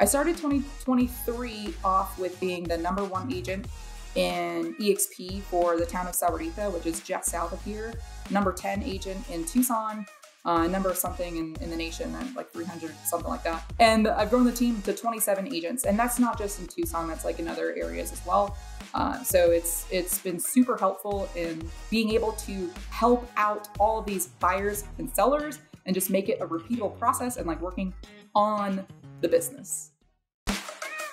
I started 2023 off with being the #1 agent in EXP for the town of Sahuarita, which is just south of here. #10 agent in Tucson, number something in the nation, like 300, something like that. And I've grown the team to 27 agents, and that's not just in Tucson, that's like in other areas as well. So it's been super helpful in being able to help out all of these buyers and sellers and just make it a repeatable process and like working on the business.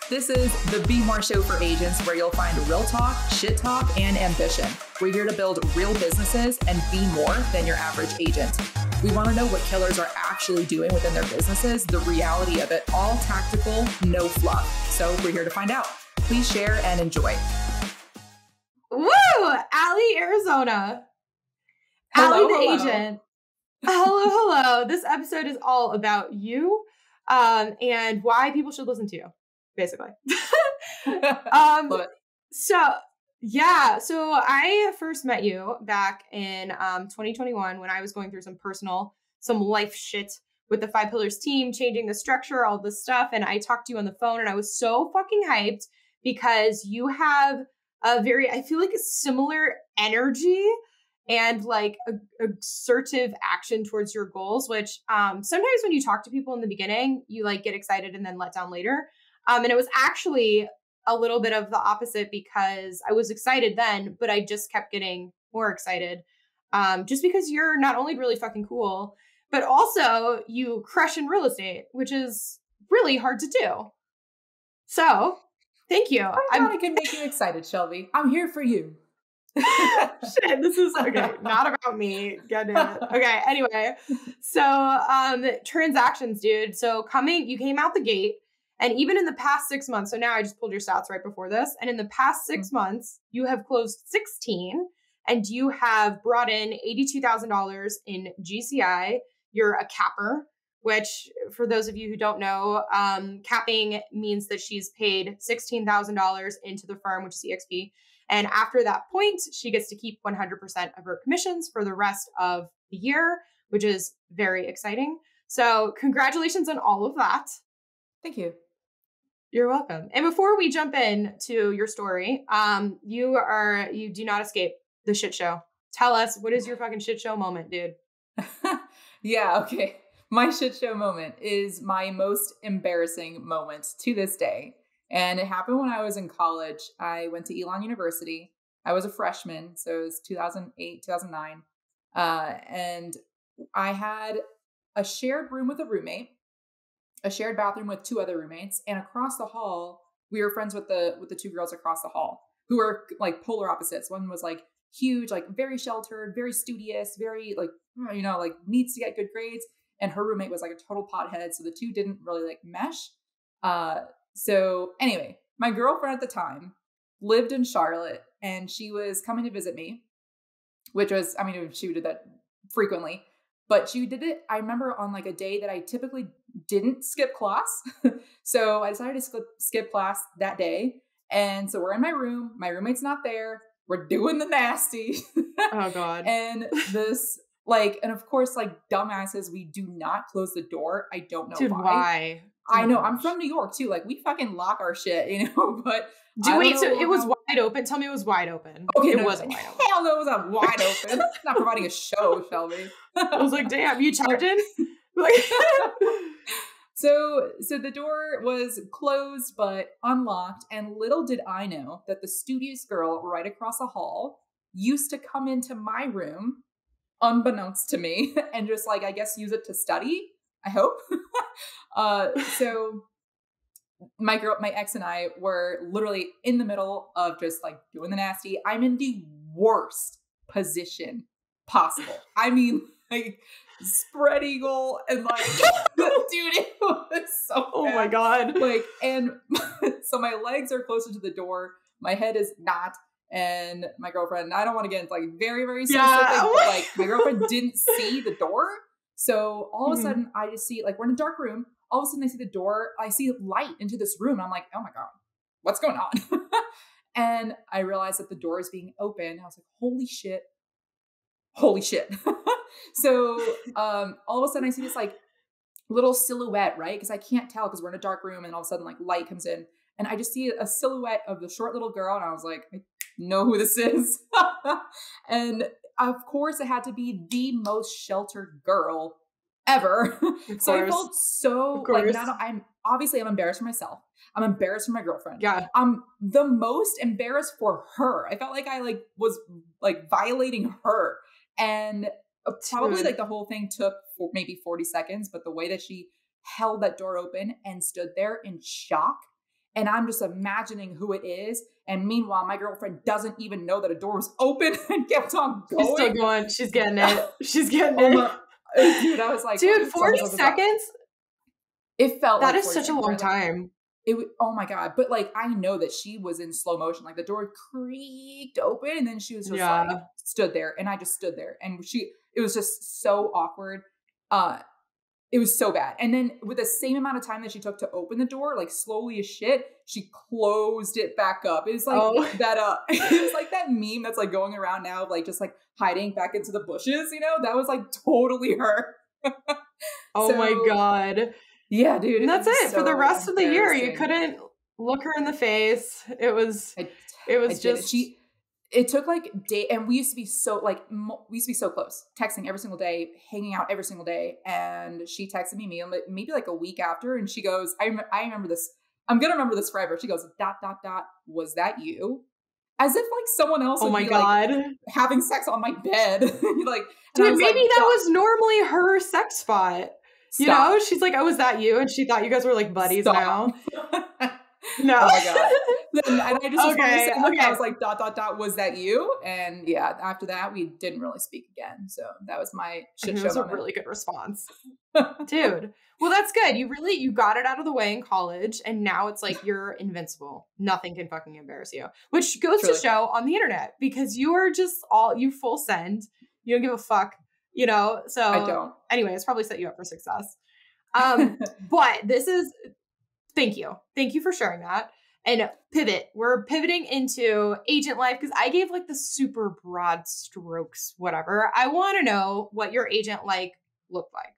This is the Be More Show for agents, where you'll find real talk, shit talk, and ambition. We're here to build real businesses and be more than your average agent. We want to know what killers are actually doing within their businesses, the reality of it, all tactical, no fluff. So we're here to find out. Please share and enjoy. Woo! Allie, Arizona. Hello, Allie the hello. agent. Hello. This episode is all about you and why people should listen to you, basically. So I first met you back in 2021 when I was going through some life shit with the 5 Pillars team, changing the structure, all this stuff. And I talked to you on the phone and I was so fucking hyped because you have I feel like a similar energy and like assertive action towards your goals, which sometimes when you talk to people in the beginning, you like get excited and then let down later. And it was actually a little bit of the opposite because I was excited then, but I just kept getting more excited just because you're not only really fucking cool, but also you crush in real estate, which is really hard to do. So thank you. I thought I could make you excited, Shelby. I'm here for you. Shit, this is okay. Not about me. God damn it. Okay. Anyway, so transactions, dude. So you came out the gate, and even in the past 6 months. So now I just pulled your stats right before this, and in the past 6 months, you have closed 16, and you have brought in $82,000 in GCI. You're a capper, which for those of you who don't know, capping means that she's paid $16,000 into the firm, which is EXP. And after that point, she gets to keep 100% of her commissions for the rest of the year, which is very exciting. So congratulations on all of that. Thank you. You're welcome. And before we jump in to your story, you do not escape the shit show. Tell us, what is your fucking shit show moment, dude? Yeah, okay. My shit show moment is my most embarrassing moment to this day. And it happened when I was in college. I went to Elon University. I was a freshman, so it was 2008, 2009. And I had a shared room with a roommate, a shared bathroom with 2 other roommates, and across the hall, we were friends with the 2 girls across the hall who were like polar opposites. One was like huge, like very sheltered, very studious, very like, like needs to get good grades. And her roommate was like a total pothead. So the 2 didn't really like mesh. So anyway, my girlfriend at the time lived in Charlotte and she was coming to visit me, which was, she did that frequently, but she did it, I remember, on like a day that I typically didn't skip class. So I decided to skip class that day. And so we're in my room, my roommate's not there. We're doing the nasty. Oh God. And and of course, like dumbasses, we do not close the door. I don't know why. I know. I'm from New York too. Like we fucking lock our shit, but so it was wide open. Tell me it was wide open. Okay, it wasn't wide open. Hell no, it was not wide open. It's not providing a show, Shelby. I was like, damn, you charging? So the door was closed but unlocked, and little did I know that the studious girl right across the hall used to come into my room, unbeknownst to me, and just like, I guess, use it to study. I hope. So my ex and I were literally in the middle of just like doing the nasty. I'm in the worst position possible. Like spread eagle and like, dude, it was so bad. Oh my God. Like, and so my legs are closer to the door. My head is not. And my girlfriend, I don't want to get into like very, very specific, but like my girlfriend didn't see the door. So all of a sudden I just see, like, we're in a dark room. All of a sudden I see the door. I see light into this room. And I'm like, oh my God, what's going on? And I realized that the door is being open. I was like, holy shit. So all of a sudden I see this like little silhouette, right? Because I can't tell because we're in a dark room and all of a sudden like light comes in and I just see a silhouette of the short little girl and I was like, I know who this is. And of course it had to be the most sheltered girl ever. So I felt so like I'm embarrassed for myself. I'm embarrassed for my girlfriend. Yeah. I'm the most embarrassed for her. I felt like I like was like violating her. And probably like the whole thing took maybe 40 seconds, but the way that she held that door open and stood there in shock. And I'm just imagining who it is. And meanwhile, my girlfriend doesn't even know that a door was open and kept on going. She's still going. She's getting it. She's getting it. Dude, I was like, dude, 40 seconds? It felt that like is such a long time. Oh my God. But like, I know that she was in slow motion. Like the door creaked open and then she was just like stood there and I just stood there and it was just so awkward. It was so bad. And then with the same amount of time that she took to open the door, like slowly as shit, she closed it back up. It was like it was like that meme that's like going around now, like just like hiding back into the bushes, you know? That was like totally her. Oh my God. Yeah, dude. And that's it. For the rest of the year, you couldn't look her in the face. It was just... It took like day, and we used to be so close, texting every single day, hanging out every single day. And she texted me maybe like a week after, and she goes, I remember this. I'm gonna remember this forever. She goes, ... Was that you? As if like someone else would be like having sex on my bed. Like, dude, maybe like, that was normally her sex spot. You know, she's like, oh, is that you? And she thought you guys were like buddies now. No. Oh my God. And I just I was like, ... Was that you? And yeah, after that, we didn't really speak again. So that was my shit show. That was a really good response. Dude. Well, that's good. You got it out of the way in college, and now it's like you're invincible. Nothing can fucking embarrass you. Which goes to show on the internet, because you are just you full send. You don't give a fuck, you know? So I don't. Anyway, it's probably set you up for success. But this is... Thank you. Thank you for sharing that. And pivot. We're pivoting into agent life because I gave like the super broad strokes, whatever. I want to know what your agent life looked like.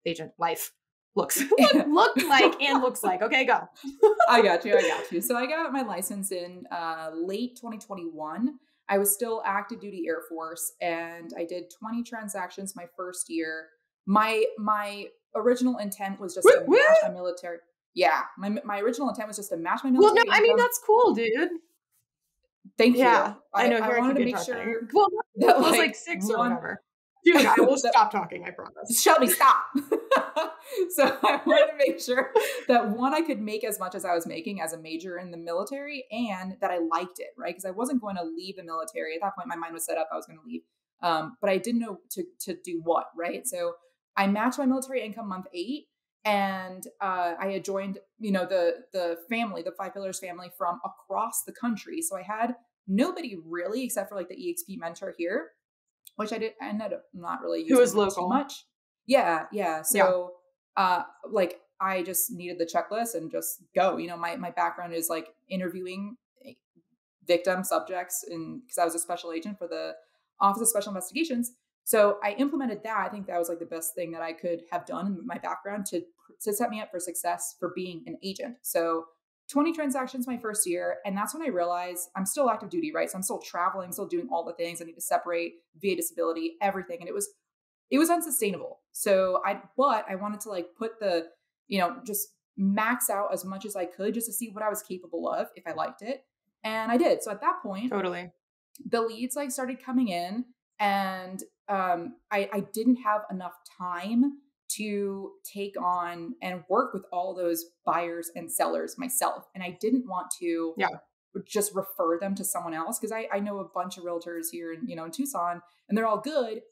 Agent life looked like and looks like. Okay, go. I got you. So I got my license in late 2021. I was still active duty Air Force and I did 20 transactions my first year. My original intent was just to match my military. Yeah, my original intent was just to match my military. Well, no, I mean, that's cool, dude. Thank you. I know. I wanted to make sure. Well, that was like 6 or whatever. Dude, I will stop talking, I promise. Shelby, stop. So I wanted to make sure that one, I could make as much as I was making as a major in the military and that I liked it, right? Because I wasn't going to leave the military. At that point, my mind was set up. I was going to leave. But I didn't know to do what, right? So I matched my military income month 8. And I had joined, you know, the family, the 5 Pillars family from across the country. So I had nobody really except for like the EXP mentor here, which I ended up not really using. Who was local too much. Yeah. So like I just needed the checklist and just go. You know, my background is like interviewing victim subjects, and because I was a special agent for the Office of Special Investigations. So I implemented that. I think that was like the best thing that I could have done in my background to set me up for success for being an agent. So 20 transactions my first year. And that's when I realized I'm still active duty, right? So I'm still traveling, still doing all the things. I need to separate VA disability, everything. And it was unsustainable. So I wanted to like put the, you know, just max out as much as I could just to see what I was capable of if I liked it. And I did. So at that point, totally, the leads like started coming in, and I didn't have enough time to take on and work with all those buyers and sellers myself. And I didn't want to just refer them to someone else, because I know a bunch of realtors here in Tucson, and they're all good.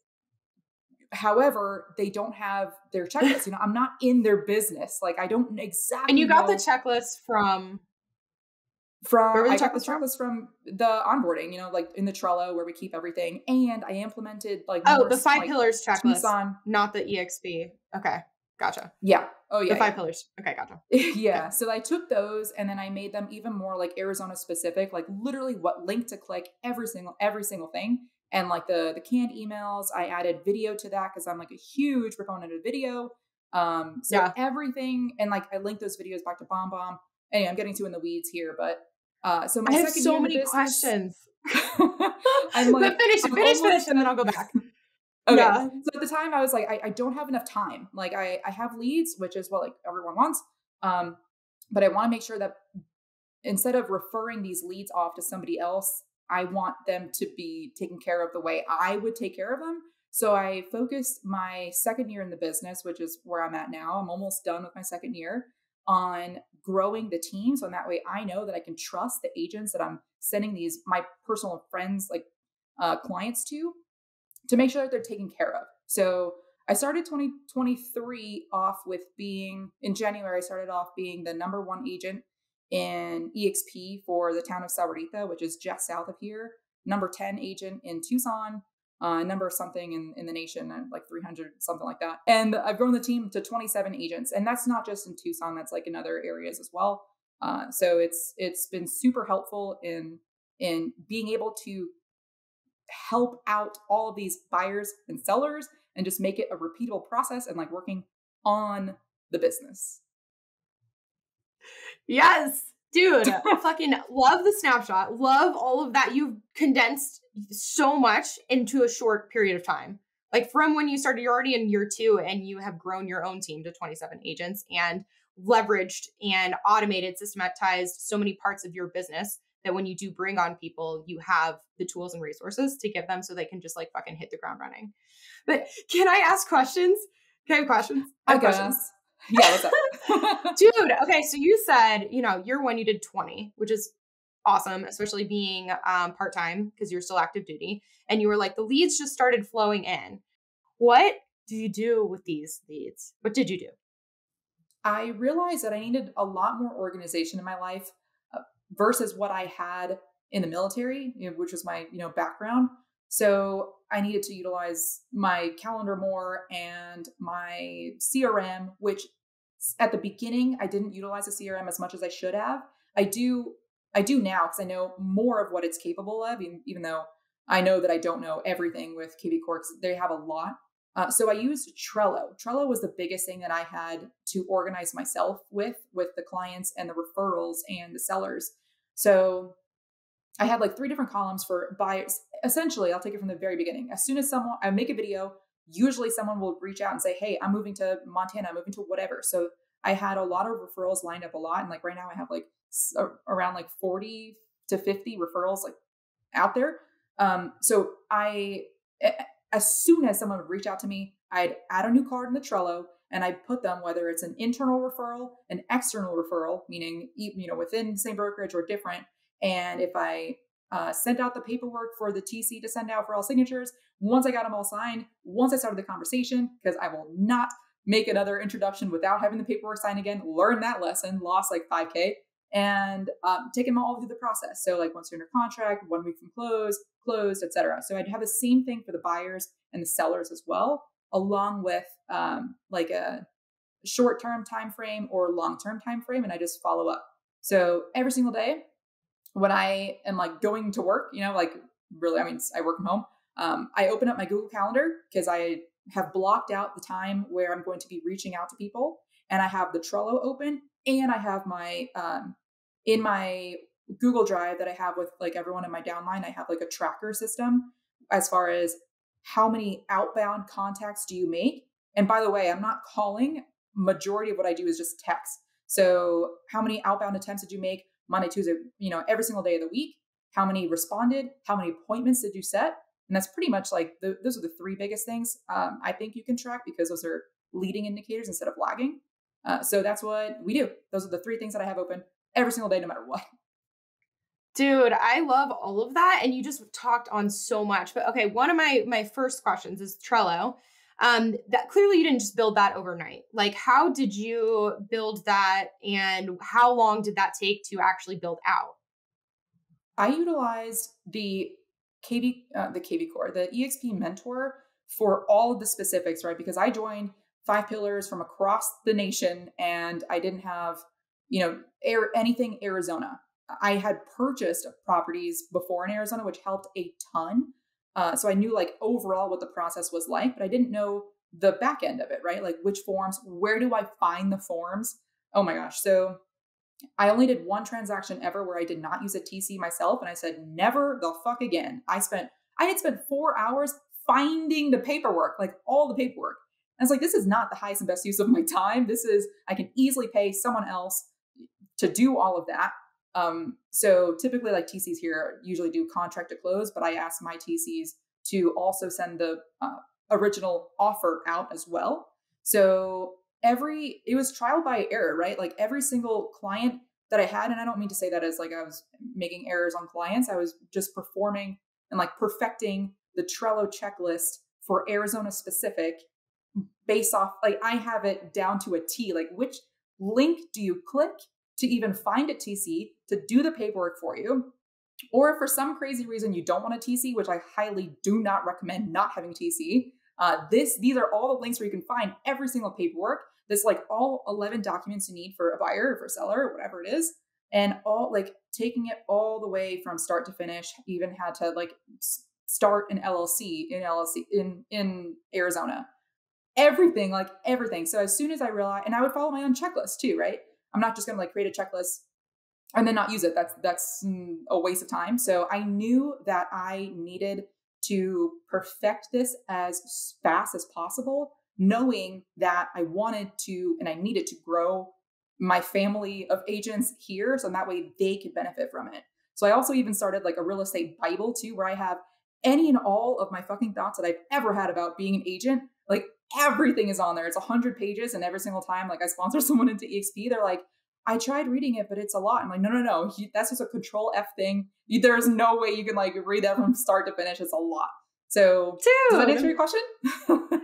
However, they don't have their checklist. I'm not in their business. Like, I don't exactly. And you got the checklist from I got the checklist from the onboarding, like in the Trello where we keep everything. And I implemented like the 5 pillars checklist, Tucson. Not the EXP. Okay, gotcha. Yeah. Oh yeah. The 5 pillars. Okay, gotcha. Yeah. Okay. So I took those and then I made them even more like Arizona specific, like literally what link to click, every single thing. And like the canned emails, I added video to that because I'm like a huge proponent of video. So Yeah. everything, and like I linked those videos back to Bomb Bomb. Anyway, I'm getting too in the weeds here, but so my I have second year so in the many business, questions. I'm like, But finish, I'm finish, almost finish, and then done. I'll go back. Okay. Yeah. So at the time I was like, I don't have enough time. Like I have leads, which is what like everyone wants. Um, but I want to make sure that instead of referring these leads off to somebody else, I want them to be taken care of the way I would take care of them. So I focused my second year in the business, which is where I'm at now. I'm almost done with my second year on growing the team. So in that way, I know that I can trust the agents that I'm sending these, my personal friends, like clients to make sure that they're taken care of. So I started 2023 off with being, in January, I started off being the number one agent in EXP for the town of Sahuarita, which is just south of here, number 10 agent in Tucson, number something in the nation, like 300, something like that. And I've grown the team to 27 agents. And that's not just in Tucson, that's like in other areas as well. So it's been super helpful in being able to help out all of these buyers and sellers and just make it a repeatable process and like working on the business. Yes. Dude, fucking love the snapshot. Love all of that. You've condensed so much into a short period of time. Like from when you started, you're already in year 2 and you have grown your own team to 27 agents and leveraged and automated, systematized so many parts of your business that when you do bring on people, you have the tools and resources to give them so they can just like fucking hit the ground running. But can I ask questions? Can I have questions? I have questions. Yeah, what's up? Dude, okay, so you said, year 1 you did 20, which is awesome, especially being part-time because you're still active duty. And you were like, the leads just started flowing in. What do you do with these leads? What did you do? I realized that I needed a lot more organization in my life versus what I had in the military, which was my, background. So I needed to utilize my calendar more and my CRM, which at the beginning, I didn't utilize the CRM as much as I should have. I do now because I know more of what it's capable of, even though I know that I don't know everything with KV Core because they have a lot. So I used Trello. Trello was the biggest thing that I had to organize myself with the clients and the referrals and the sellers. So I had like 3 different columns for buyers. Essentially, I'll take it from the very beginning. As soon as I make a video, usually someone will reach out and say, hey, I'm moving to Montana, I'm moving to whatever. So I had a lot of referrals lined up a lot. And like right now I have like around like 40 to 50 referrals like out there. So as soon as someone would reach out to me, I'd add a new card in the Trello and I'd put them, whether it's an internal referral, an external referral, meaning, within the same brokerage or different. And if I sent out the paperwork for the TC to send out for all signatures, once I got them all signed, once I started the conversation, because I will not make another introduction without having the paperwork signed again, learn that lesson, lost like 5K, and take them all through the process. So like once you're under contract, 1 week from closed, etc. So I'd have the same thing for the buyers and the sellers as well, along with like a short-term time frame or long-term time frame, and I just follow up. So every single day when I am like going to work, like really, I work from home. I open up my Google Calendar because I have blocked out the time where I'm going to be reaching out to people, and I have the Trello open, and I have my in my Google Drive that I have with like everyone in my downline, I have like a tracker system as far as how many outbound contacts do you make. And by the way, I'm not calling. Majority of what I do is just text. So how many outbound attempts did you make Monday, Tuesday, every single day of the week? How many responded? How many appointments did you set? And that's pretty much like those are the 3 biggest things I think you can track because those are leading indicators instead of lagging. So that's what we do. Those are the 3 things that I have open every single day, no matter what. Dude, I love all of that. And you just talked on so much. But okay, one of my first questions is Trello. That clearly you didn't just build that overnight. Like, how did you build that and how long did that take to actually build out? I utilized the KV Core, the EXP mentor for all of the specifics, right? Because I joined 5 pillars from across the nation and I didn't have, anything Arizona. I had purchased properties before in Arizona, which helped a ton. So I knew like overall what the process was like, but I didn't know the back end of it, right? Like which forms, where do I find the forms? Oh my gosh. So I only did one transaction ever where I did not use a TC myself. And I said, never the fuck again. I had spent 4 hours finding the paperwork, like all the paperwork. And it's like, this is not the highest and best use of my time. I can easily pay someone else to do all of that. So typically like TCs here usually do contract to close, but I ask my TCs to also send the original offer out as well. So it was trial by error, right? Like every single client that I had, and I don't mean to say that as like I was making errors on clients. I was just performing and like perfecting the Trello checklist for Arizona specific based off, like I have it down to a T, like which link do you click to even find a TC to do the paperwork for you? Or if for some crazy reason you don't want a TC, which I highly do not recommend not having TC, these are all the links where you can find every single paperwork. This like all 11 documents you need for a buyer or for a seller or whatever it is. And all like taking it all the way from start to finish, even had to like start an LLC in Arizona. Everything, like everything. So as soon as I realized, and I would follow my own checklist too, right? I'm not just going to like create a checklist and then not use it. That's a waste of time. So I knew that I needed to perfect this as fast as possible, knowing that I wanted to and I needed to grow my family of agents here so that way they could benefit from it. So I also even started like a real estate Bible too, where I have any and all of my fucking thoughts that I've ever had about being an agent. Like everything is on there. It's 100 pages. And every single time like I sponsor someone into EXP, they're like, I tried reading it, but it's a lot. I'm like, no. That's just a control F thing. There's no way you can like read that from start to finish. It's a lot. So does that answer your question?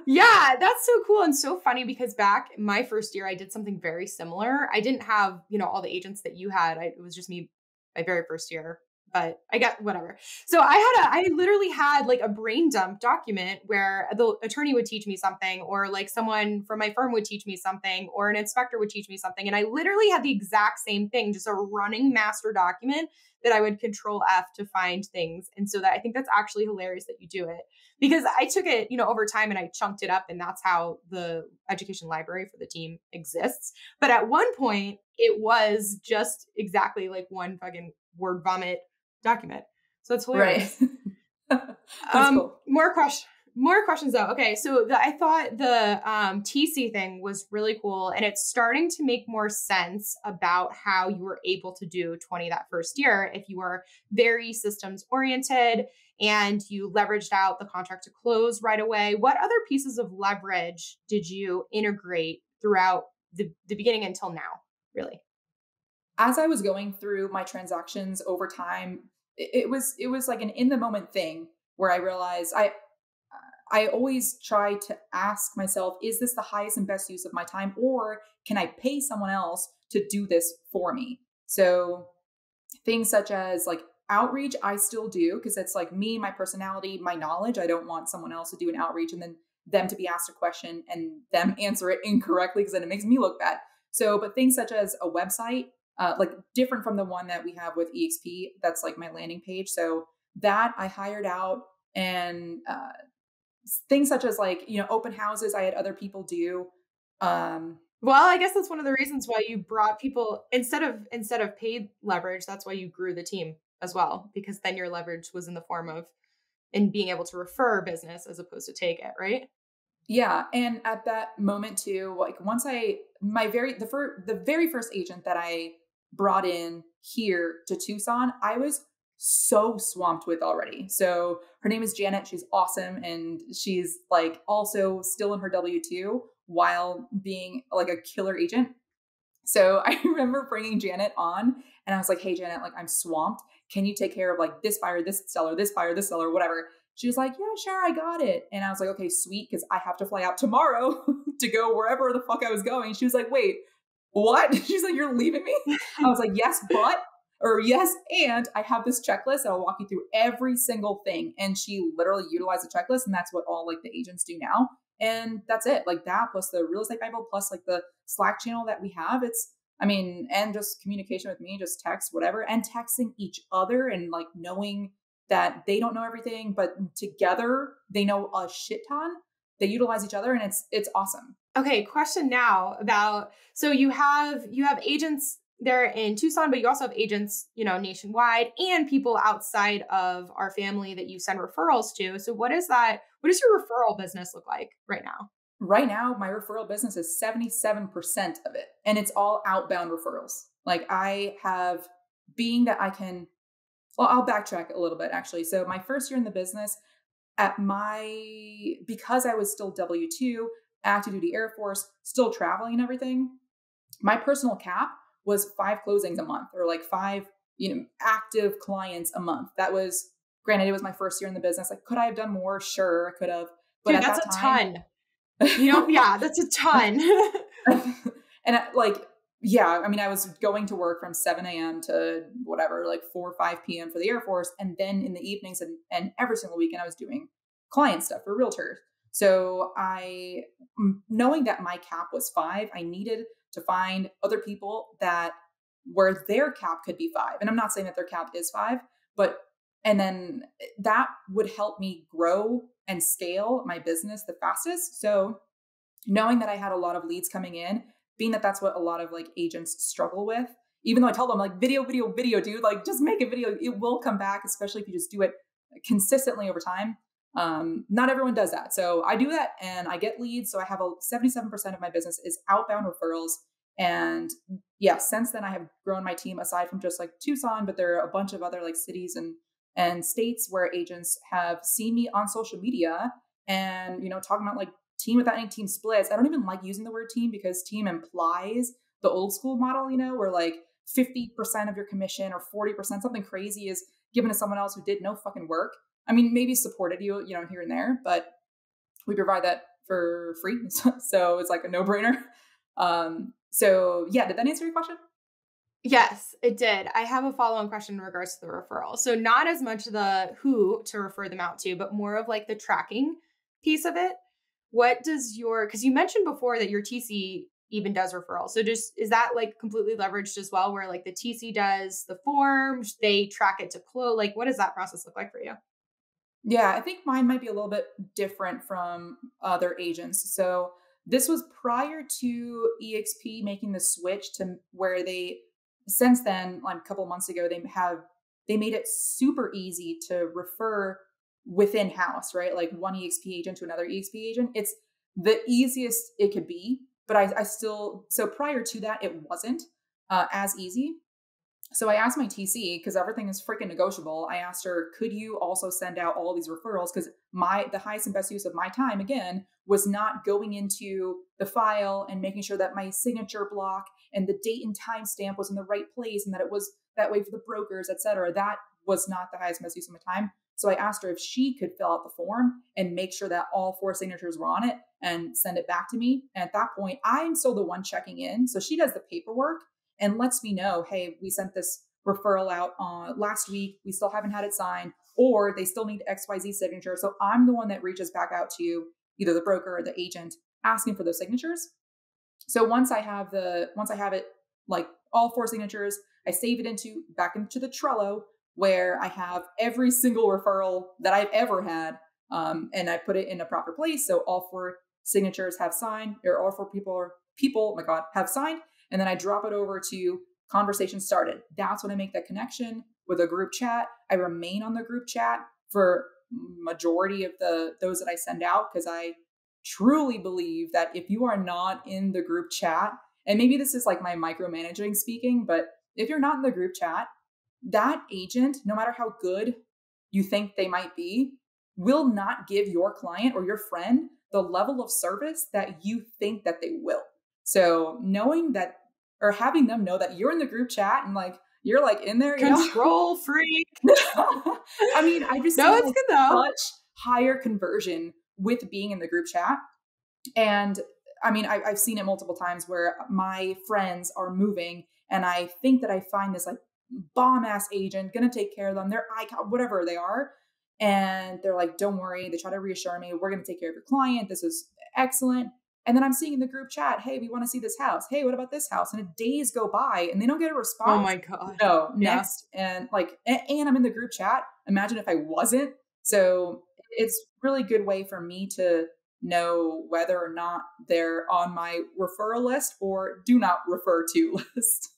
Yeah, that's so cool and so funny because back my first year, I did something very similar. I didn't have, all the agents that you had. It was just me my very first year, but I got whatever. So I literally had like a brain dump document where the attorney would teach me something or like someone from my firm would teach me something or an inspector would teach me something. And I literally had the exact same thing, just a running master document that I would control F to find things. And so that I think that's actually hilarious that you do it because I took it, over time and I chunked it up and that's how the education library for the team exists. But at one point it was just exactly like one fucking word vomit document. So it's hilarious. Right. That's cool. More questions though. Okay. So I thought the TC thing was really cool and it's starting to make more sense about how you were able to do 20 that first year. If you were very systems oriented and you leveraged out the contract to close right away, what other pieces of leverage did you integrate throughout the beginning until now, really? As I was going through my transactions over time, it was like an in the moment thing where I realized I always try to ask myself, is this the highest and best use of my time? Or can I pay someone else to do this for me? So things such as like outreach, I still do because it's like me, my personality, my knowledge. I don't want someone else to do an outreach and then them to be asked a question and them answer it incorrectly because then it makes me look bad. So, but things such as a website, like different from the one that we have with EXP, that's like my landing page. So that I hired out and things such as like, open houses, I had other people do. Well, I guess that's one of the reasons why you brought people instead of paid leverage. That's why you grew the team as well, because then your leverage was in the form of in being able to refer business as opposed to take it, right? Yeah. And at that moment too, like once the very first agent that I brought in here to Tucson, I was so swamped with already. So her name is Janet. She's awesome. And she's like also still in her W-2 while being like a killer agent. So I remember bringing Janet on and I was like, hey, Janet, like I'm swamped. Can you take care of like this buyer, this seller, this buyer, this seller, whatever? She was like, yeah, sure. I got it. And I was like, okay, sweet. Cause I have to fly out tomorrow to go wherever the fuck I was going. She was like, wait, what? She's like, you're leaving me? I was like, yes, yes, and I have this checklist that I'll walk you through every single thing. And she literally utilized the checklist, and that's what all like the agents do now. And that's it. Like that plus the real estate Bible plus like the Slack channel that we have. And just communication with me, just text, whatever, and texting each other and like knowing that they don't know everything, but together they know a shit ton. they utilize each other, and it's awesome. Okay, question now about, so you have agents there in Tucson, but you also have agents, nationwide, and people outside of our family that you send referrals to. So what does your referral business look like right now? Right now, my referral business is 77% of it, and it's all outbound referrals. Like I'll backtrack a little bit actually. So my first year in the business, because I was still W-2, active duty Air Force, still traveling and everything, my personal cap was 5 closings a month, or like 5, active clients a month. That was, granted, it was my first year in the business. Like, could I have done more? Sure, I could have. But dude, at that's that a time, ton. Yeah, that's a ton. And I was going to work from 7 a.m. to whatever, like 4 or 5 p.m. for the Air Force. And then in the evenings and every single weekend, I was doing client stuff for realtors. So knowing that my cap was 5, I needed to find other people where their cap could be 5. And I'm not saying that their cap is 5, and then that would help me grow and scale my business the fastest. So knowing that I had a lot of leads coming in, being that that's what a lot of like agents struggle with, even though I tell them like video, dude, like just make a video, it will come back, especially if you just do it consistently over time. Not everyone does that. So I do that and I get leads. So I have 77% of my business is outbound referrals. And yeah, since then I have grown my team aside from just like Tucson, but there are a bunch of other like cities and states where agents have seen me on social media and, talking about like team without any team splits. I don't even like using the word team because team implies the old school model, where like 50% of your commission or 40%, something crazy, is given to someone else who did no fucking work. I mean, maybe supported you, here and there, but we provide that for free. So it's like a no-brainer. So yeah, did that answer your question? Yes, it did. I have a follow-on question in regards to the referral. So not as much the who to refer them out to, but more of like the tracking piece of it. Because you mentioned before that your TC even does referrals. So is that like completely leveraged as well, where like the TC does the forms, they track it to close? Like, what does that process look like for you? Yeah, I think mine might be a little bit different from other agents. So this was prior to EXP making the switch to where since then, like a couple of months ago, they made it super easy to refer within house, right? Like one EXP agent to another EXP agent. It's the easiest it could be, but so prior to that, it wasn't as easy. So I asked my TC, because everything is freaking negotiable. I asked her, could you also send out all these referrals? Because the highest and best use of my time, again, was not going into the file and making sure that my signature block and the date and time stamp was in the right place and that it was that way for the brokers, et cetera. That was not the highest and best use of my time. So I asked her if she could fill out the form and make sure that all 4 signatures were on it and send it back to me. And at that point, I'm still the one checking in. So she does the paperwork and lets me know, hey, we sent this referral out last week. We still haven't had it signed, or they still need XYZ signature. So I'm the one that reaches back out to you, either the broker or the agent, asking for those signatures. So once I have it, like all 4 signatures, I save it back into the Trello, where I have every single referral that I've ever had. And I put it in a proper place. So all 4 signatures have signed, or all 4 people, oh my God, have signed. And then I drop it over to conversation started. That's when I make that connection with a group chat. I remain on the group chat for majority of those that I send out, because I truly believe that if you are not in the group chat, and maybe this is like my micromanaging speaking, but if you're not in the group chat, that agent, no matter how good you think they might be, will not give your client or your friend the level of service that you think that they will. So knowing that, or having them know that you're in the group chat and like you're like in there, control freak. I mean, I just no, it's like good though. Such higher conversion with being in the group chat. And I mean, I've seen it multiple times where my friends are moving and I think that I find this like bomb ass agent gonna take care of them, their icon, whatever they are. And they're like, don't worry. They try to reassure me, we're going to take care of your client. This is excellent. And then I'm seeing in the group chat, hey, we want to see this house. Hey, what about this house? And days go by and they don't get a response. Oh my God. No, next. And I'm in the group chat. Imagine if I wasn't. So it's really good way for me to know whether or not they're on my referral list or do not refer to list.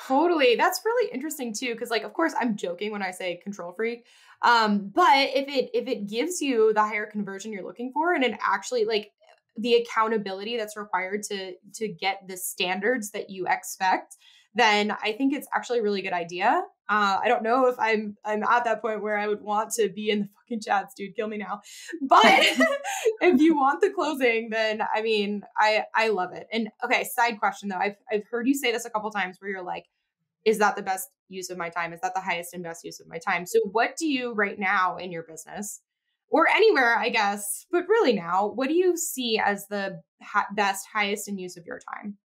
Totally. That's really interesting too. Cause like, of course I'm joking when I say control freak. But if it gives you the higher conversion you're looking for, and it actually like the accountability that's required to get the standards that you expect, then I think it's actually a really good idea. I don't know if I'm at that point where I would want to be in the fucking chats, dude, kill me now. But if you want the closing, then I mean, I love it. And okay, side question though. I've heard you say this a couple times where you're like, is that the best use of my time? Is that the highest and best use of my time? So what do you right now in your business or anywhere, I guess, but really now, what do you see as the best, highest and use of your time?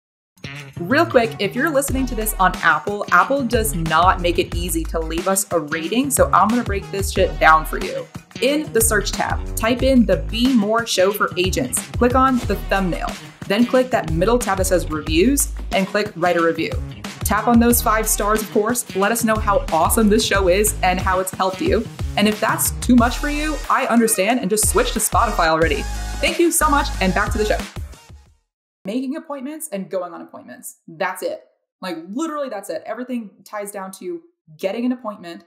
Real quick, if you're listening to this on Apple, Apple does not make it easy to leave us a rating. So I'm going to break this shit down for you. In the search tab, type in the Be More Show for Agents. Click on the thumbnail. Then click that middle tab that says reviews and click write a review. Tap on those 5 stars, of course. Let us know how awesome this show is and how it's helped you. And if that's too much for you, I understand and just switch to Spotify already. Thank you so much, and back to the show. Making appointments and going on appointments. That's it. Like literally that's it. Everything ties down to getting an appointment,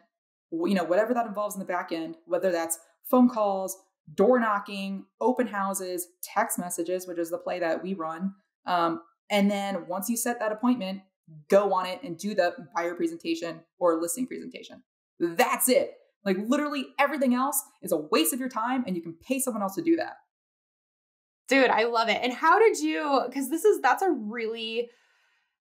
whatever that involves in the back end, whether that's phone calls, door knocking, open houses, text messages, which is the play that we run. And then once you set that appointment, go on it and do the buyer presentation or listing presentation. That's it. Like literally everything else is a waste of your time and you can pay someone else to do that. Dude, I love it. And how did you, because that's a really,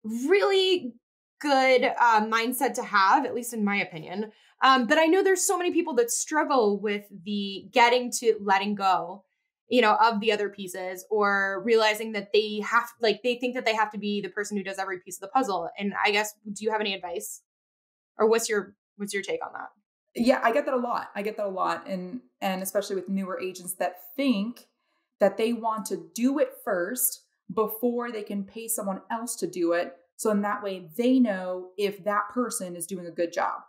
really good mindset to have, at least in my opinion. But I know there's so many people that struggle with the getting to letting go, of the other pieces, or realizing that they think that they have to be the person who does every piece of the puzzle. And I guess, do you have any advice, or what's your take on that? Yeah, I get that a lot. And especially with newer agents that think that they want to do it first before they can pay someone else to do it. So in that way, they know if that person is doing a good job.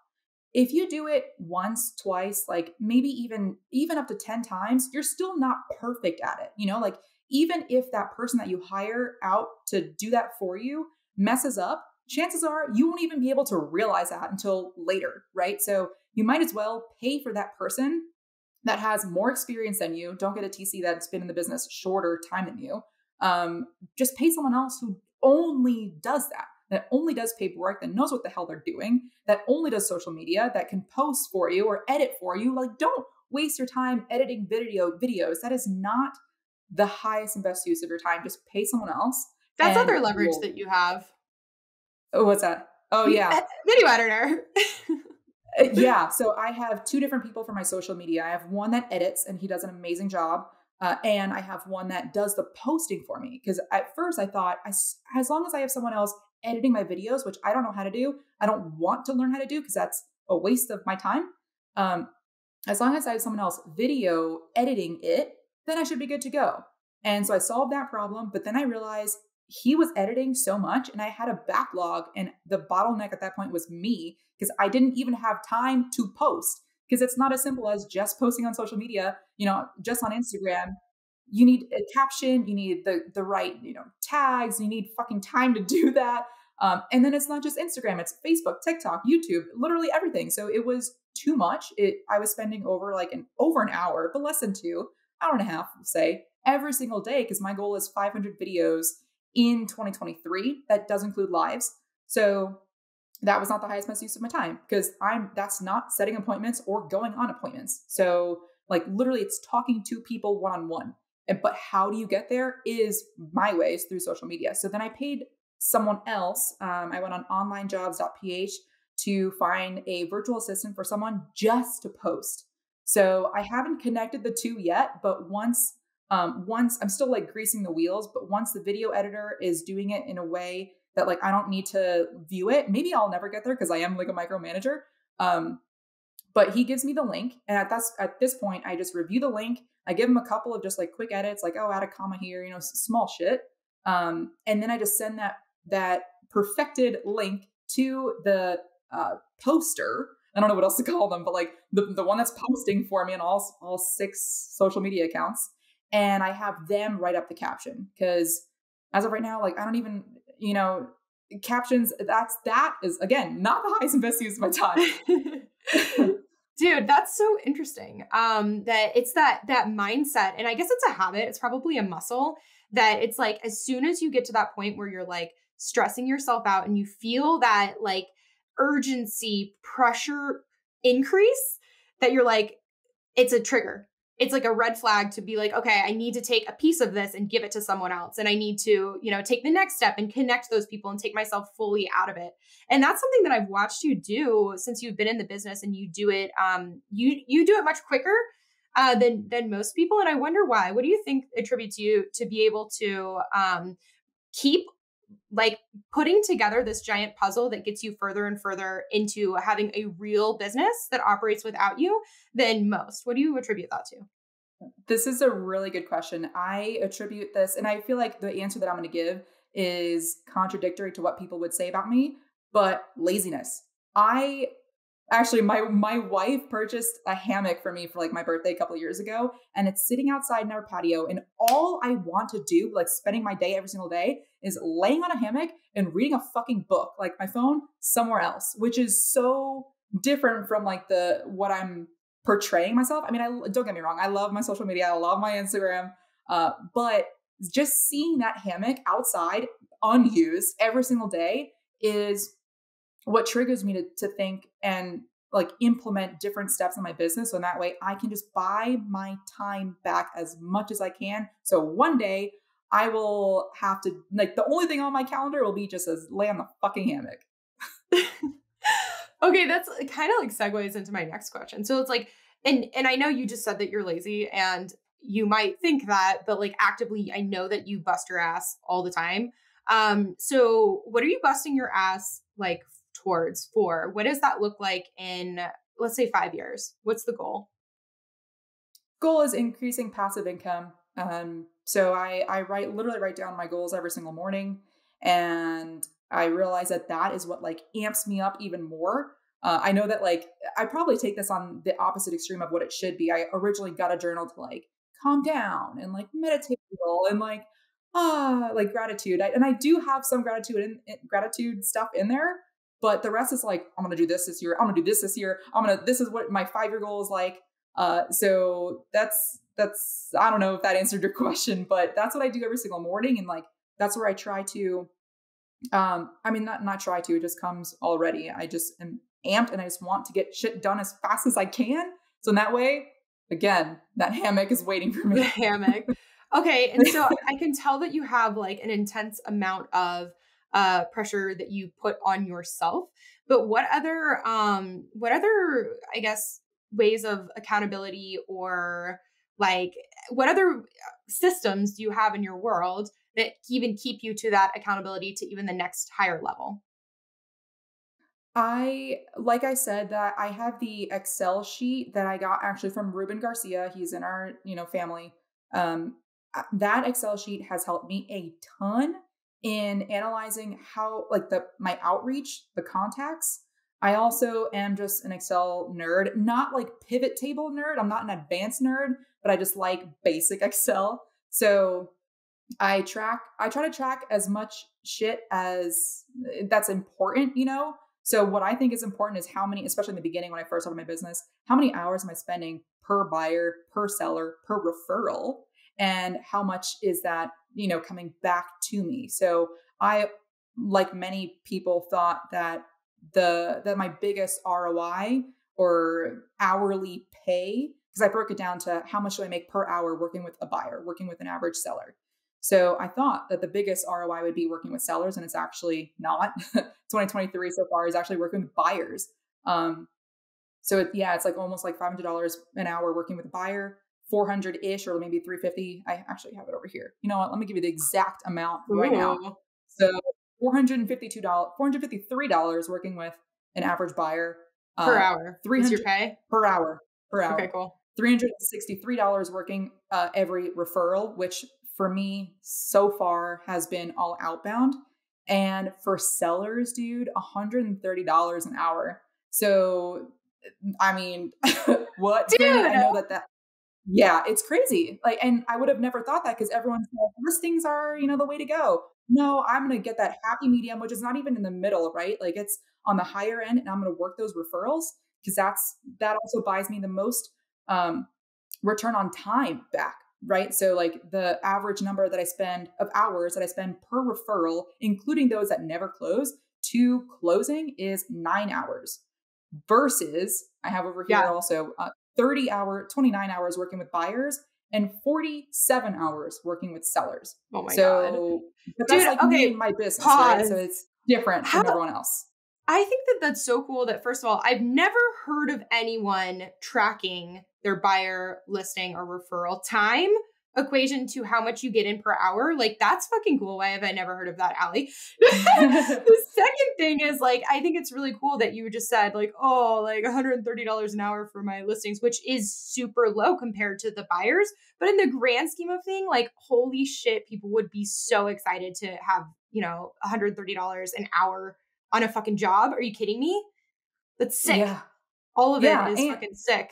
If you do it once, twice, like maybe even up to 10 times, you're still not perfect at it. Like even if that person that you hire out to do that for you messes up, chances are you won't even be able to realize that until later, right? So you might as well pay for that person that has more experience than you. Don't get a TC that's been in the business shorter time than you. Just pay someone else who only does that only does paperwork, that knows what the hell they're doing, that only does social media, that can post for you or edit for you. Like, don't waste your time editing videos. That is not the highest and best use of your time. Just pay someone else. That's other leverage that you have. Oh, what's that? Oh, yeah. Video editor. Yeah. So I have 2 different people for my social media. I have one that edits and he does an amazing job. And I have one that does the posting for me. Because at first I thought, as long as I have someone else editing my videos, which I don't know how to do, I don't want to learn how to do because that's a waste of my time. As long as I have someone else video editing it, then I should be good to go. And so I solved that problem. But then I realized he was editing so much and I had a backlog, and the bottleneck at that point was me, because I didn't even have time to post, because it's not as simple as just posting on social media, just on Instagram. You need a caption, you need the right, tags, you need fucking time to do that. And then it's not just Instagram, it's Facebook, TikTok, YouTube, literally everything. So it was too much. I was spending over an hour, but less than 2 hour and a half, say, every single day, because my goal is 500 videos in 2023. That does include lives. So that was not the highest best use of my time, because that's not setting appointments or going on appointments. So literally it's talking to people one-on-one. But how do you get there is my ways through social media. So then I paid someone else. I went on onlinejobs.ph to find a virtual assistant for someone just to post. So I haven't connected the 2 yet, but once I'm still greasing the wheels, but once the video editor is doing it in a way that I don't need to view it, maybe I'll never get there because I am a micromanager. But he gives me the link. And at this point, I just review the link. I give him a couple of just quick edits, add a comma here, small shit. And then I just send that perfected link to the poster. I don't know what else to call them, but the one that's posting for me on all 6 social media accounts. and I have them write up the caption. Because as of right now, like I don't even, captions, that is again not the highest and best use of my time. Dude, that's so interesting. That it's that mindset, and I guess it's a habit. It's probably a muscle that it's like as soon as you get to that point where you're like stressing yourself out and you feel that like urgency, pressure increase, that you're like, it's a trigger. It's like a red flag to be like, okay, I need to take a piece of this and give it to someone else. And I need to, take the next step and connect those people and take myself fully out of it. And that's something that I've watched you do since you've been in the business, and you do it, you do it much quicker than most people. And I wonder why. What do you think attributes you to be able to keep like putting together this giant puzzle that gets you further and further into having a real business that operates without you than most? What do you attribute that to? This is a really good question. I attribute this, and I feel like the answer that I'm going to give is contradictory to what people would say about me, but laziness. I actually, my wife purchased a hammock for me for like my birthday a couple of years ago, and it's sitting outside in our patio. And all I want to do, like spending my day every single day, is laying on a hammock and reading a fucking book, like my phone somewhere else, which is so different from like what I'm portraying myself. I mean, don't get me wrong. I love my social media. I love my Instagram. But just seeing that hammock outside unused every single day is what triggers me to think and like implement different steps in my business. So in that way, I can just buy my time back as much as I can. So one day I will have to, like, the only thing on my calendar will be just as lay on the fucking hammock. Okay, that's kind of like segues into my next question. So it's like, and I know you just said that you're lazy, and you might think that, but like actively, I know that you bust your ass all the time. So what are you busting your ass like towards for? What does that look like in, let's say, 5 years? What's the goal? Goal is increasing passive income. So I literally write down my goals every single morning, and I realize that is what like amps me up even more. I know that like I probably take this on the opposite extreme of what it should be. I originally got a journal to like calm down and like meditate and like like gratitude. And I do have some gratitude stuff in there, but the rest is like, I'm gonna do this year. I'm gonna do this year. This is what my 5-year goal is like. So that's I don't know if that answered your question, but that's what I do every single morning, and like that's where I try to. I mean, not try to. It just comes already. I just am amped, and I just want to get shit done as fast as I can. So in that way, again, that hammock is waiting for me. The hammock. Okay, and so I can tell that you have like an intense amount of pressure that you put on yourself. But what other I guess ways of accountability, or like what other systems do you have in your world that even keep you to that accountability to even the next higher level? Like I said, that I have the Excel sheet that I got actually from Ruben Garcia. He's in our, family. That Excel sheet has helped me a ton in analyzing how like my outreach, the contacts. I also am just an Excel nerd, not like pivot table nerd. I'm not an advanced nerd, but I just like basic Excel. So I try to track as much shit as that's important, So what I think is important is how many, especially in the beginning when I first started my business, how many hours am I spending per buyer, per seller, per referral, and how much is that, coming back to me. So I, like many people, thought that that my biggest ROI or hourly pay, because I broke it down to how much do I make per hour working with a buyer, working with an average seller. So I thought that the biggest ROI would be working with sellers, and it's actually not. 2023 so far is actually working with buyers. So it's like almost like $500 an hour working with a buyer, 400-ish, or maybe 350. I actually have it over here. You know what? Let me give you the exact amount right now. So $453 working with an average buyer. Per hour. Is your pay? Per hour. Okay, cool. $363 working every referral, which for me so far has been all outbound. And for sellers, dude, $130 an hour. So, I mean, what? Dude! I know that Yeah, it's crazy. Like, and I would have never thought that because everyone's like, listings are, the way to go. No, I'm going to get that happy medium, which is not even in the middle, right? Like it's on the higher end, and I'm going to work those referrals because that also buys me the most um, return on time back, right? So like the average number that I spend of hours that I spend per referral, including those that never close to closing, is 9 hours versus I have over here Yeah. also 29 hours working with buyers and 47 hours working with sellers. Oh my God. So, but that's Dude, like me okay, and my business, right? So pause. it's different How from everyone else. I think that that's so cool that, first of all, I've never heard of anyone tracking their buyer listing or referral time equation to how much you get in per hour. Like, that's fucking cool. Why have I never heard of that, Allie? The second thing is, like, I think it's really cool that you just said, like, oh, like $130 an hour for my listings, which is super low compared to the buyers. But in the grand scheme of thing, like, holy shit, people would be so excited to have, $130 an hour on a fucking job. Are you kidding me? That's sick. Yeah. All of Yeah. it is fucking sick.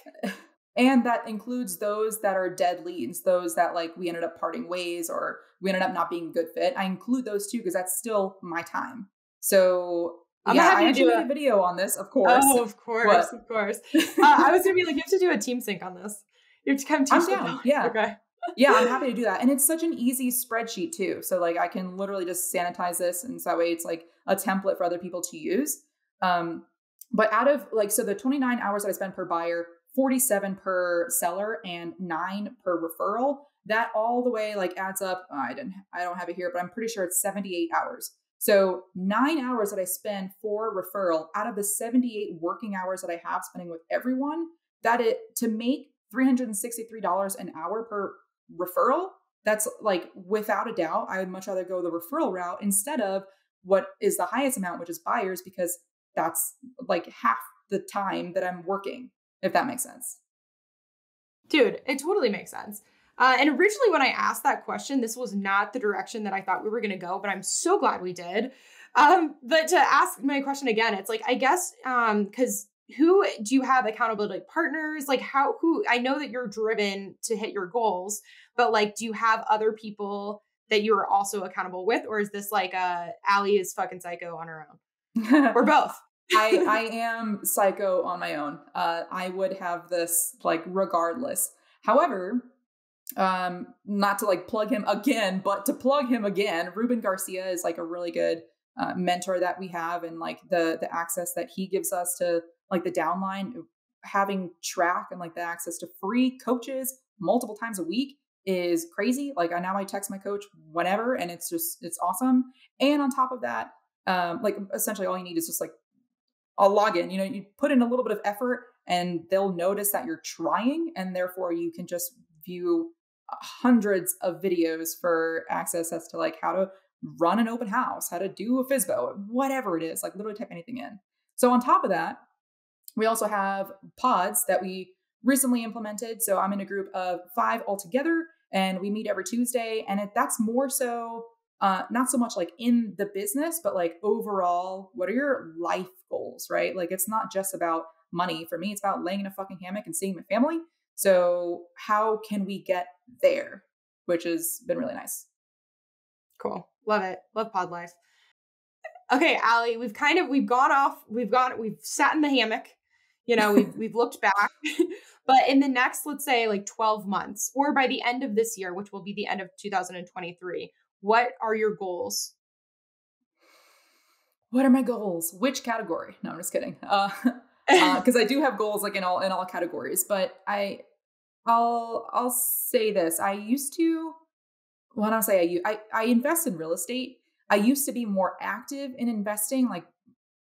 And that includes those that are dead leads, those that like we ended up parting ways or we ended up not being a good fit. I include those too because that's still my time. So I'm yeah, happy I to actually do made it. a video on this, of course. Oh, of course, What? of course. I was gonna be like, you have to do a team sync on this. You have to come teach I'm the down. power. Yeah. Okay. Yeah, I'm happy to do that. And it's such an easy spreadsheet too. So like I can literally just sanitize this and so that way it's like a template for other people to use. But out of like, so the 29 hours that I spend per buyer, 47 per seller and 9 per referral, that all the way like adds up. I don't have it here, but I'm pretty sure it's 78 hours. So 9 hours that I spend for referral out of the 78 working hours that I have spending with everyone, to make $363 an hour per referral, that's like without a doubt, I would much rather go the referral route instead of what is the highest amount, which is buyers, because that's like half the time that I'm working, if that makes sense. Dude, it totally makes sense. And originally when I asked that question, this was not the direction that I thought we were going to go, but I'm so glad we did. But to ask my question again, it's like, I guess, because who do you have accountability partners? Like who, I know that you're driven to hit your goals, but like, do you have other people that you are also accountable with? Or is this like Allie is fucking psycho on her own? Or both? I am psycho on my own. I would have this like regardless. However, not to like plug him again, but to plug him again, Ruben Garcia is like a really good mentor that we have, and like the access that he gives us to like the downline, having track and like the access to free coaches multiple times a week is crazy. Like I text my coach whenever, and it's awesome. And on top of that, like essentially all you need is just like a login. You put in a little bit of effort and they'll notice that you're trying, and therefore you can just view hundreds of videos for access as to like how to run an open house, how to do a FISBO, whatever it is, like literally type anything in. So on top of that, we also have pods that we recently implemented. So I'm in a group of 5 altogether, and we meet every Tuesday. And that's more so not so much like in the business, but like overall, what are your life goals, right? Like it's not just about money. For me, it's about laying in a fucking hammock and seeing my family. So how can we get there? Which has been really nice. Cool. Love it. Love pod life. Okay, Allie, we've gone off. We've sat in the hammock. We've looked back. But in the next, let's say like 12 months, or by the end of this year, which will be the end of 2023, what are your goals? What are my goals? Which category? No, I'm just kidding. Because I do have goals like in all categories, but I'll say this. I used to, when I say I invest in real estate. I used to be more active in investing, like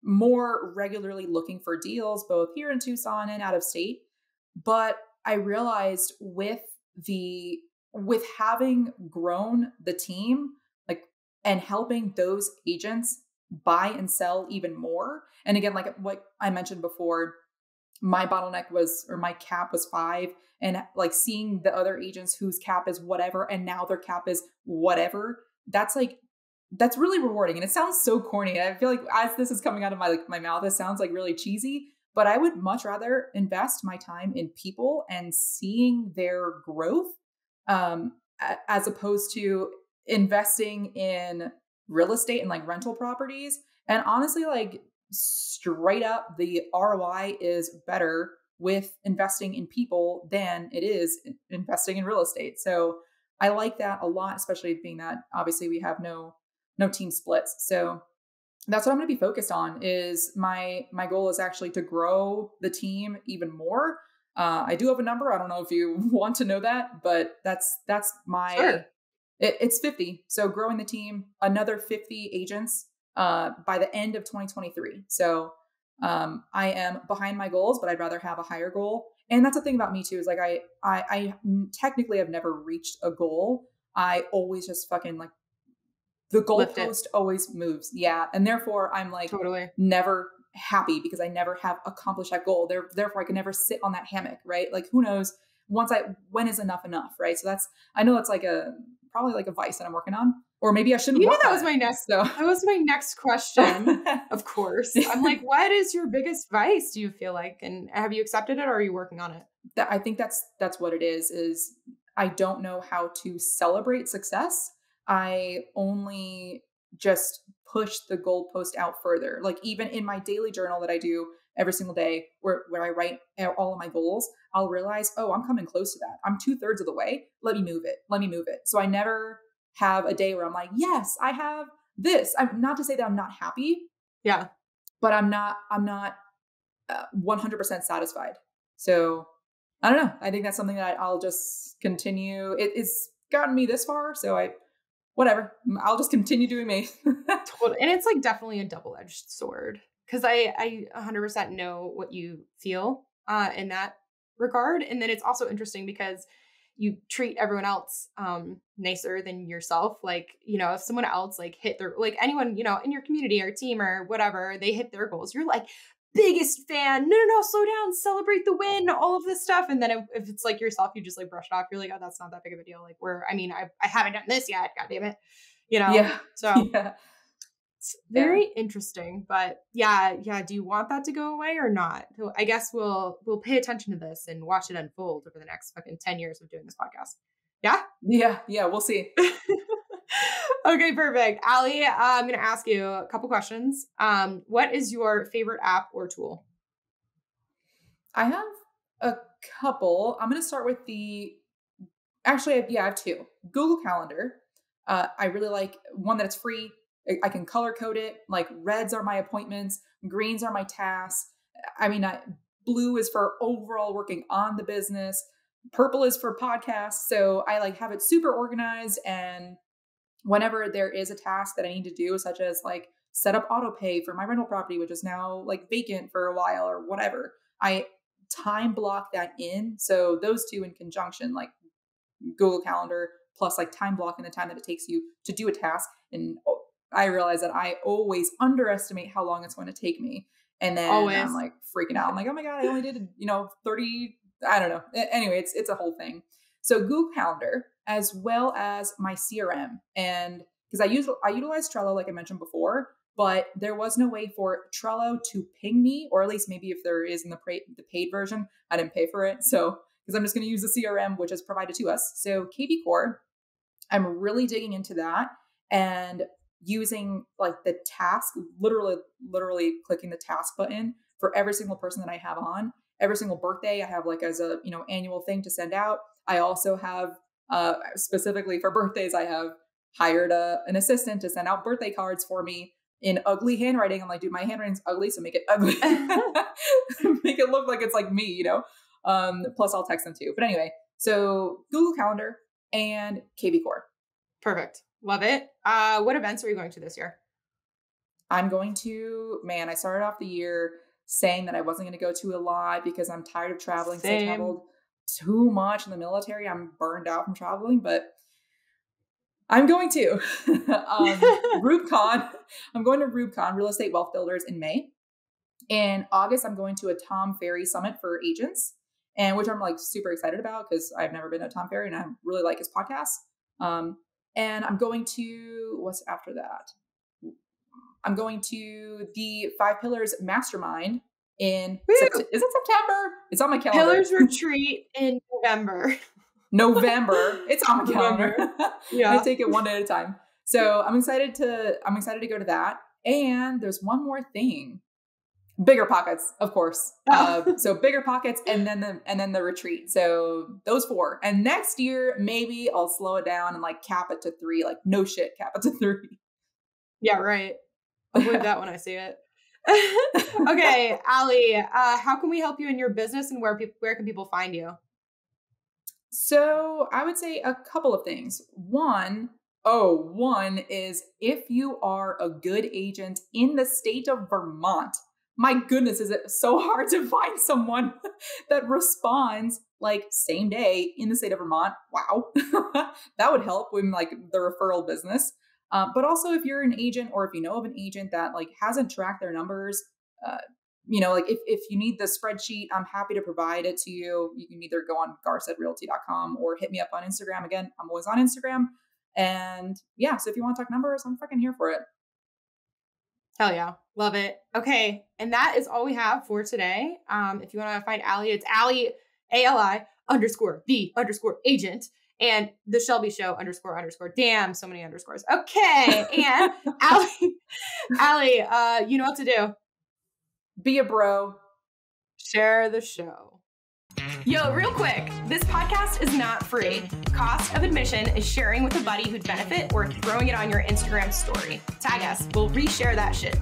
more regularly looking for deals, both here in Tucson and out of state. But I realized with having grown the team, like, and helping those agents buy and sell even more. And again, like what I mentioned before, my my cap was 5, and like seeing the other agents whose cap is whatever, and now their cap is whatever, that's really rewarding. And it sounds so corny. I feel like as this is coming out of my mouth, it sounds like really cheesy, but I would much rather invest my time in people and seeing their growth, as opposed to investing in real estate and like rental properties. And honestly, like straight up, the ROI is better with investing in people than it is investing in real estate. So I like that a lot, especially being that obviously we have no team splits. So that's what I'm going to be focused on. Is my goal is actually to grow the team even more. I do have a number. I don't know if you want to know that, but that's my, Sure. it's 50. So growing the team, another 50 agents by the end of 2023. So I am behind my goals, but I'd rather have a higher goal. And that's the thing about me too, is like, I technically have never reached a goal. I always just fucking like, the goalpost always moves. Yeah. And therefore I'm like Totally. never happy because I never have accomplished that goal. Therefore I can never sit on that hammock, right? Like who knows when is enough, right? So I know that's like probably like a vice that I'm working on, or maybe I shouldn't. You know, that was my next question. Of course. I'm like, what is your biggest vice, do you feel like? And have you accepted it, or are you working on it? I think that's what it is I don't know how to celebrate success. I only just push the goalpost out further. Like even in my daily journal that I do every single day, where I write all of my goals, I'll realize, oh, I'm coming close to that. I'm 2/3 of the way. Let me move it. So I never have a day where I'm like, yes, I have this. I'm not to say that I'm not happy. Yeah. But I'm not 100% satisfied. So I don't know. I think that's something that I'll just continue. It's gotten me this far. So whatever, I'll just continue doing me. Totally. And it's like definitely a double-edged sword, because I 100% know what you feel in that regard. And then it's also interesting because you treat everyone else nicer than yourself. Like, you know, if someone else like hit their, like anyone, you know, in your community or team or whatever, they hit their goals, you're like, biggest fan. No, slow down, celebrate the win, all of this stuff. And then if it's like yourself, you just like brush it off. You're like, oh, that's not that big of a deal. Like I haven't done this yet. God damn it. You know? Yeah. So yeah. it's very interesting, but yeah. Do you want that to go away or not? So I guess we'll pay attention to this and watch it unfold over the next fucking 10 years of doing this podcast. Yeah? Yeah. We'll see. Okay, perfect. Allie, I'm going to ask you a couple questions. What is your favorite app or tool? I have a couple. I'm going to start with I have two. Google Calendar. I really like one that's free. I can color code it. Like reds are my appointments. Greens are my tasks. I mean, blue is for overall working on the business. Purple is for podcasts. So I like have it super organized, and whenever there is a task that I need to do, such as like set up auto pay for my rental property, which is now like vacant for a while or whatever, I time block that in. So those two in conjunction, like Google Calendar plus like time blocking the time that it takes you to do a task. And I realize that I always underestimate how long it's going to take me. And then I'm like freaking out. I'm like, oh my God, I only did, 30, I don't know. Anyway, it's a whole thing. So Google Calendar, as well as my CRM. And because I utilize Trello, like I mentioned before, but there was no way for Trello to ping me, or at least maybe if there is in the paid version, I didn't pay for it. So, because I'm just going to use the CRM, which is provided to us. So KV Core, I'm really digging into that and using like the task, literally clicking the task button for every single person that I have on. Every single birthday I have like as a, annual thing to send out. I also have, specifically for birthdays, I have hired an assistant to send out birthday cards for me in ugly handwriting. I'm like, dude, my handwriting's ugly, so make it ugly. Make it look like it's like me, plus I'll text them too. But anyway, so Google Calendar and KV Core. Perfect. Love it. What events are you going to this year? I'm going to, I started off the year saying that I wasn't going to go to a lot because I'm tired of traveling. So I traveled too much in the military. I'm burned out from traveling, but I'm going to REALTOR. I'm going to REALTOR, Real Estate Wealth Builders, in May. In August, I'm going to a Tom Ferry Summit for agents, and which I'm like super excited about because I've never been to Tom Ferry and I really like his podcast. And I'm going to, what's after that? I'm going to the 5 Pillars Mastermind in is it September? It's on my calendar. Pillars retreat in November. November. It's on my calendar. Yeah. I take it one day at a time. So I'm excited to go to that. And there's one more thing. Bigger pockets, of course. So bigger pockets and then the retreat. So those 4. And next year, maybe I'll slow it down and like cap it to 3. Like no shit, cap it to 3. Yeah, right. I'll believe that when I see it. Okay, Allie, how can we help you in your business and where can people find you? So I would say a couple of things. One is if you are a good agent in the state of Vermont, my goodness, is it so hard to find someone that responds like same day in the state of Vermont? Wow. That would help with like the referral business. But also if you're an agent or if you know of an agent that like hasn't tracked their numbers, like if you need the spreadsheet, I'm happy to provide it to you. You can either go on garcedrealty.com or hit me up on Instagram. Again, I'm always on Instagram. And yeah, so if you want to talk numbers, I'm fucking here for it. Hell yeah. Love it. Okay. And that is all we have for today. If you want to find Allie, it's Allie, ALI_the_agent and the Shelby Show __. Damn, so many underscores. Okay. And Allie, you know what to do. Be a bro. Share the show. Yo, real quick, this podcast is not free. Cost of admission is sharing with a buddy who'd benefit or throwing it on your Instagram story. Tag us. We'll reshare that shit.